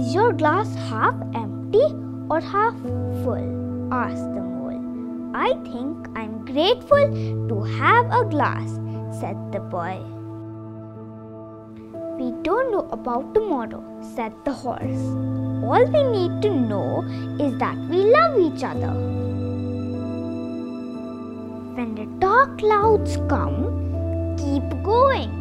Is your glass half empty or half full? Asked the mole. I think I'm grateful to have a glass, said the boy. We don't know about tomorrow, said the horse. All we need to know is that we love each other. When the dark clouds come, keep going.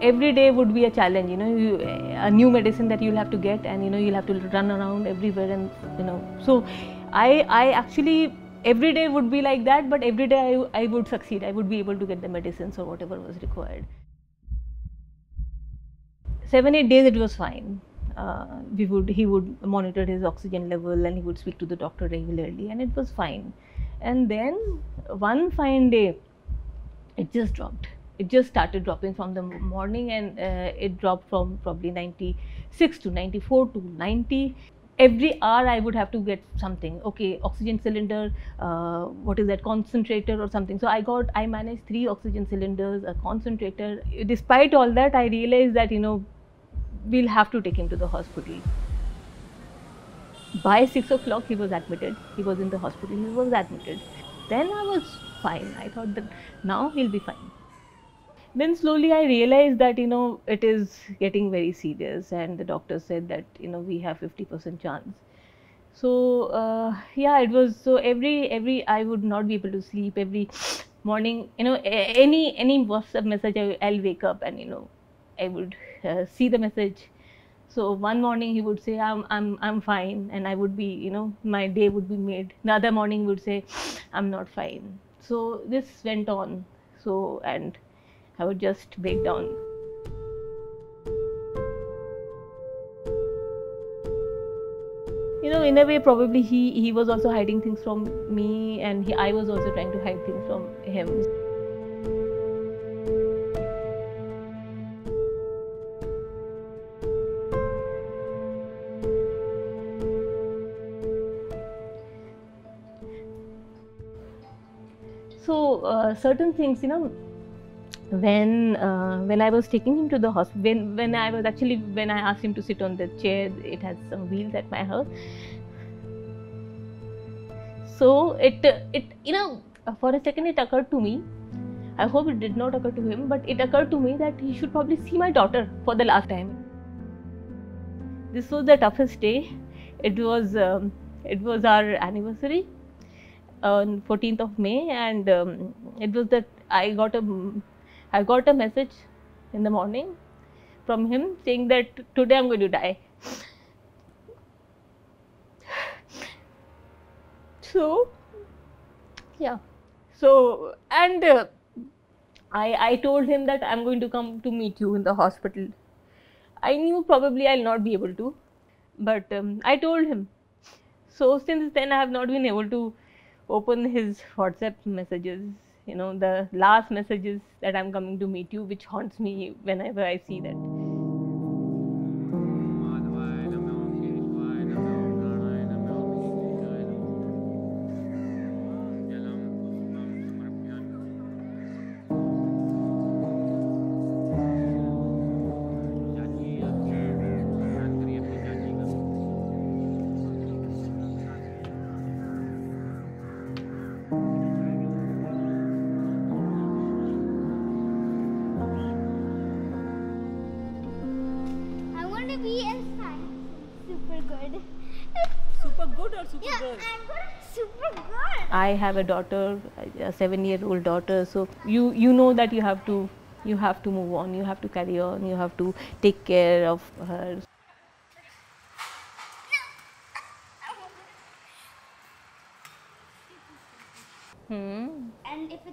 Every day would be a challenge, a new medicine that you'll have to get, and you'll have to run around everywhere, and so I actually every day would be like that, but every day I would succeed. I would be able to get the medicines or whatever was required. 7-8 days it was fine. He would monitor his oxygen level, and he would speak to the doctor regularly, and it was fine. And then one fine day it just dropped. It just started dropping from the morning, and it dropped from probably 96 to 94 to 90. Every hour I would have to get something. Okay, oxygen cylinder, what is that, concentrator or something. So I managed 3 oxygen cylinders, a concentrator. Despite all that, I realized that we'll have to take him to the hospital. By 6 o'clock he was admitted. He was in the hospital. He was admitted. Then I was fine. I thought that now he'll be fine. Then slowly I realized that it is getting very serious, and the doctor said that we have 50% chance. So yeah, it was so every I would not be able to sleep every morning. Any WhatsApp message, I'll wake up and I would see the message. So one morning he would say I'm fine, and I would be my day would be made. The other morning he would say I'm not fine. So this went on. So, and I would just break down. In a way, probably he was also hiding things from me, and I was also trying to hide things from him. So certain things, when I was taking him to the hospital, when I asked him to sit on the chair, it has some wheels at my house. So it for a second it occurred to me. I hope it did not occur to him, but it occurred to me that he should probably see my daughter for the last time. This was the toughest day. It was our anniversary on 14th of May, and it was that I got a message in the morning from him saying that today I'm going to die. So yeah, so and I told him that I'm going to come to meet you in the hospital. I knew probably I'll not be able to, but I told him. So since then I have not been able to open his WhatsApp messages, the last messages that I'm coming to meet you, which haunts me whenever I see that. Be in science. Super good. Super good or super yeah, good? I'm good. Super good. I have a daughter, a 7-year-old daughter. So you know that you have to move on. You have to carry on. You have to take care of her.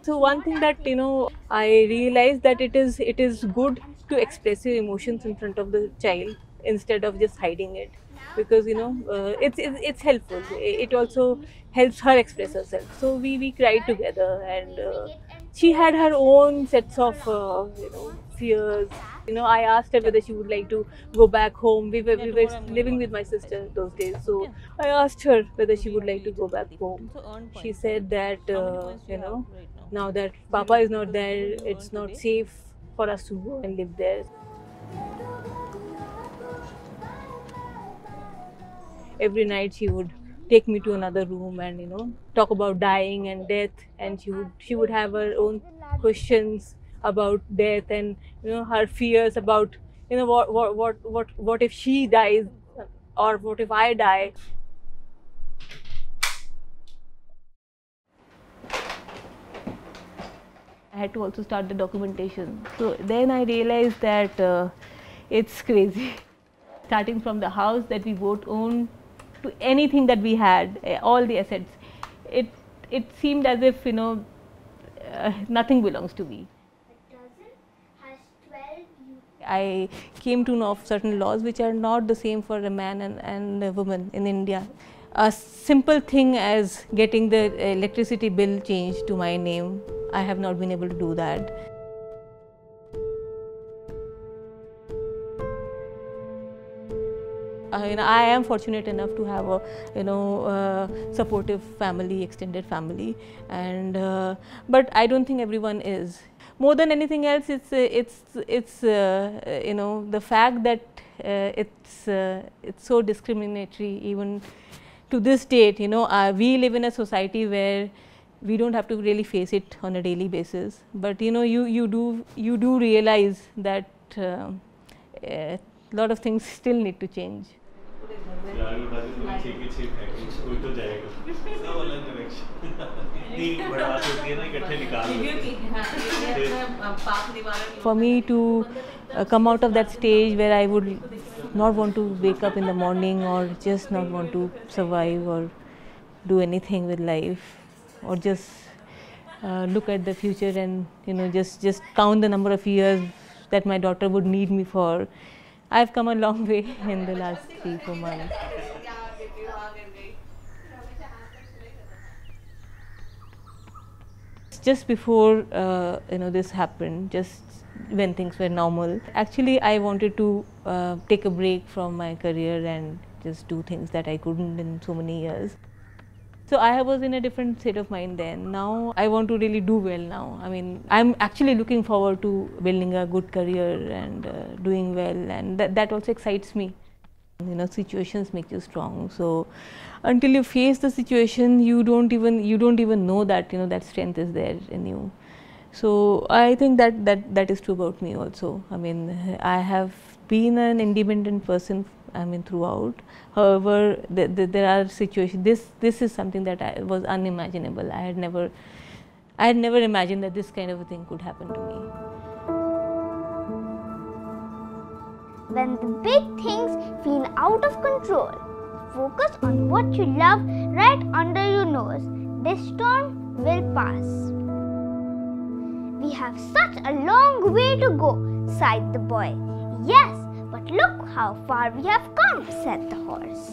So one thing that I realized that it is good to express your emotions in front of the child instead of just hiding it, because it's helpful. It also helps her express herself. So we cried together, and she had her own sets of fears. I asked her whether she would like to go back home. We were living with my sister those days, so I asked her whether she would like to go back home. She said that now that Papa is not there, it's not safe for us to go and live there. Every night she would take me to another room and talk about dying and death, and she would have her own questions about death and her fears about what if she dies or what if I die. I had to also start the documentation. So then I realized that it's crazy. Starting from the house that we both owned to anything that we had, all the assets, it seemed as if nothing belongs to me. I came to know of certain laws which are not the same for a man and a woman in India. A simple thing as getting the electricity bill changed to my name, I have not been able to do that. I am fortunate enough to have a supportive family, extended family, and but I don't think everyone is. More than anything else, it's the fact that it's so discriminatory even to this date. We live in a society where we don't have to really face it on a daily basis, but you do realize that a lot of things still need to change. For me to come out of that stage where I would not want to wake up in the morning or just not want to survive or do anything with life, or just look at the future and just count the number of years that my daughter would need me for. I've come a long way in the last 3-4 months. Just before this happened, just when things were normal, actually I wanted to take a break from my career and just do things that I couldn't in so many years. So I was in a different state of mind then. Now I want to really do well now. I mean, I'm actually looking forward to building a good career and doing well, and that also excites me. Situations make you strong. So until you face the situation, you don't even know that that strength is there in you. So I think that is true about me also. I mean, I have been an independent person, throughout. However, there are situations. This is something that was unimaginable. I had never imagined that this kind of a thing could happen to me. When the big things feel out of control, focus on what you love right under your nose. This storm will pass. We have such a long way to go, sighed the boy. Yes, but look how far we have come, said the horse.